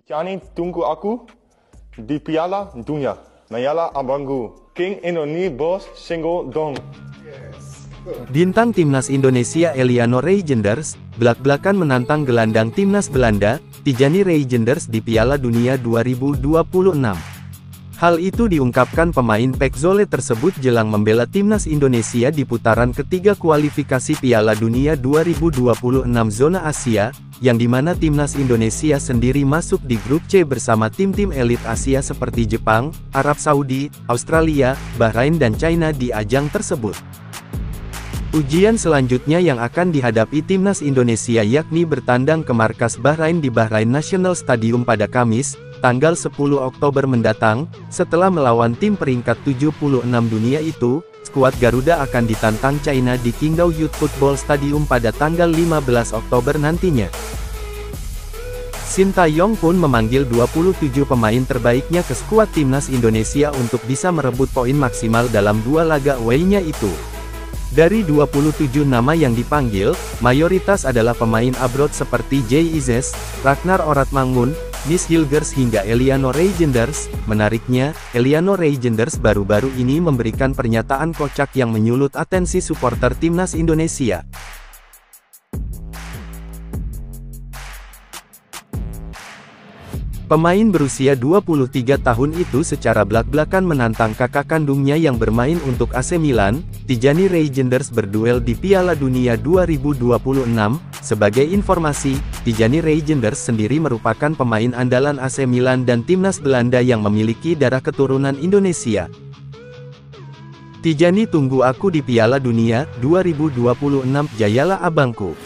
Jangan tunggu aku di Piala Dunia. Nayalah abangku, King Indonesia Bos Singo Dong. Bintang timnas Indonesia Eliano Reijenders, belak-belakan menantang gelandang timnas Belanda, Tijani Reijenders di Piala Dunia 2026. Hal itu diungkapkan pemain PEC Zwolle tersebut jelang membela timnas Indonesia di putaran ketiga kualifikasi Piala Dunia 2026 zona Asia, yang dimana timnas Indonesia sendiri masuk di grup C bersama tim-tim elit Asia seperti Jepang, Arab Saudi, Australia, Bahrain dan China di ajang tersebut. Ujian selanjutnya yang akan dihadapi timnas Indonesia yakni bertandang ke markas Bahrain di Bahrain National Stadium pada Kamis, tanggal 10 Oktober mendatang. Setelah melawan tim peringkat 76 dunia itu, skuad Garuda akan ditantang China di Qingdao Youth Football Stadium pada tanggal 15 Oktober nantinya. Shin Tae-yong pun memanggil 27 pemain terbaiknya ke skuad timnas Indonesia untuk bisa merebut poin maksimal dalam dua laga away-nya itu. Dari 27 nama yang dipanggil, mayoritas adalah pemain abroad seperti Jay Izes, Ragnar Oratmangun, Nis Hilgers hingga Eliano Reijenders. Menariknya, Eliano Reijenders baru-baru ini memberikan pernyataan kocak yang menyulut atensi supporter timnas Indonesia. Pemain berusia 23 tahun itu secara belak-belakan menantang kakak kandungnya yang bermain untuk AC Milan, Tijani Reijenders berduel di Piala Dunia 2026. Sebagai informasi, Tijani Reijenders sendiri merupakan pemain andalan AC Milan dan timnas Belanda yang memiliki darah keturunan Indonesia. Tijani, tunggu aku di Piala Dunia 2026, jayalah abangku.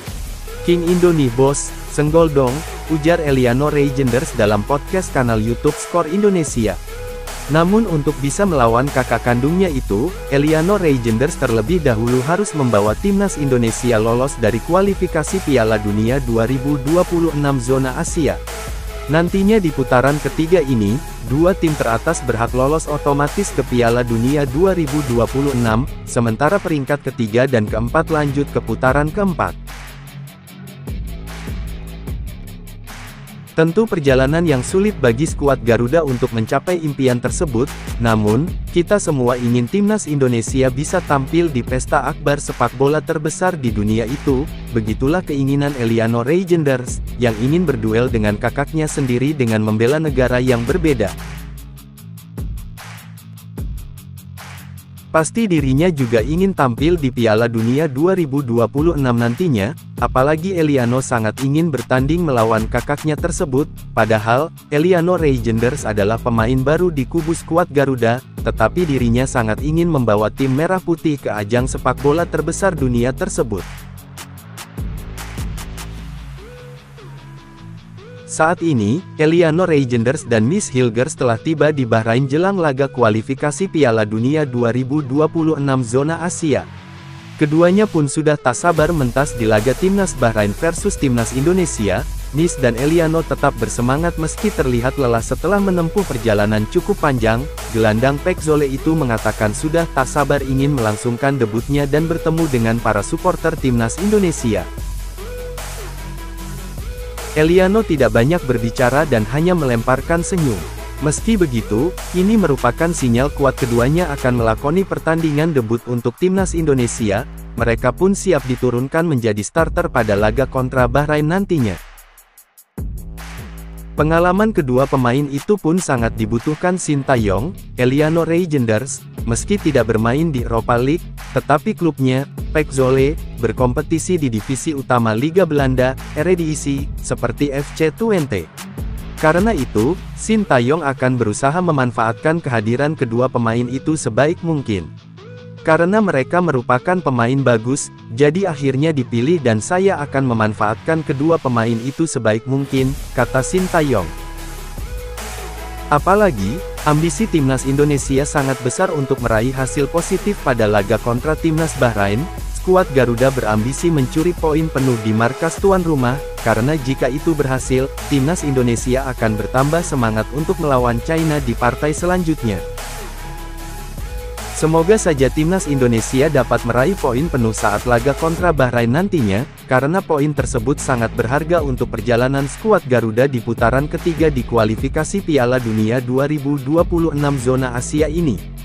King Indonesia Bos, Senggol dong, ujar Eliano Reijenders dalam podcast kanal YouTube Skor Indonesia. Namun untuk bisa melawan kakak kandungnya itu, Eliano Reijenders terlebih dahulu harus membawa timnas Indonesia lolos dari kualifikasi Piala Dunia 2026 zona Asia. Nantinya di putaran ketiga ini, dua tim teratas berhak lolos otomatis ke Piala Dunia 2026, sementara peringkat ketiga dan keempat lanjut ke putaran keempat. Tentu perjalanan yang sulit bagi skuad Garuda untuk mencapai impian tersebut, namun, kita semua ingin timnas Indonesia bisa tampil di pesta akbar sepak bola terbesar di dunia itu. Begitulah keinginan Eliano Reijenders, yang ingin berduel dengan kakaknya sendiri dengan membela negara yang berbeda. Pasti dirinya juga ingin tampil di Piala Dunia 2026 nantinya, apalagi Eliano sangat ingin bertanding melawan kakaknya tersebut. Padahal, Eliano Reijenders adalah pemain baru di kubu skuad Garuda, tetapi dirinya sangat ingin membawa tim merah putih ke ajang sepak bola terbesar dunia tersebut. Saat ini, Eliano Reijenders dan Nis Hilgers telah tiba di Bahrain jelang laga kualifikasi Piala Dunia 2026 zona Asia. Keduanya pun sudah tak sabar mentas di laga timnas Bahrain versus timnas Indonesia. Nis dan Eliano tetap bersemangat meski terlihat lelah setelah menempuh perjalanan cukup panjang. Gelandang PEC Zwolle itu mengatakan sudah tak sabar ingin melangsungkan debutnya dan bertemu dengan para supporter timnas Indonesia. Eliano tidak banyak berbicara dan hanya melemparkan senyum. Meski begitu, ini merupakan sinyal kuat keduanya akan melakoni pertandingan debut untuk timnas Indonesia. Mereka pun siap diturunkan menjadi starter pada laga kontra Bahrain nantinya. Pengalaman kedua pemain itu pun sangat dibutuhkan Shin Tae-yong. Eliano Reijenders, meski tidak bermain di Europa League, tetapi klubnya, PEC Zwolle, berkompetisi di divisi utama Liga Belanda, Eredivisie, seperti FC Twente. Karena itu, Shin Tae-yong akan berusaha memanfaatkan kehadiran kedua pemain itu sebaik mungkin. Karena mereka merupakan pemain bagus, jadi akhirnya dipilih dan saya akan memanfaatkan kedua pemain itu sebaik mungkin, kata Shin Tae-yong. Apalagi, ambisi timnas Indonesia sangat besar untuk meraih hasil positif pada laga kontra timnas Bahrain. Skuad Garuda berambisi mencuri poin penuh di markas tuan rumah, karena jika itu berhasil, timnas Indonesia akan bertambah semangat untuk melawan China di partai selanjutnya. Semoga saja timnas Indonesia dapat meraih poin penuh saat laga kontra Bahrain nantinya, karena poin tersebut sangat berharga untuk perjalanan skuad Garuda di putaran ketiga di kualifikasi Piala Dunia 2026 zona Asia ini.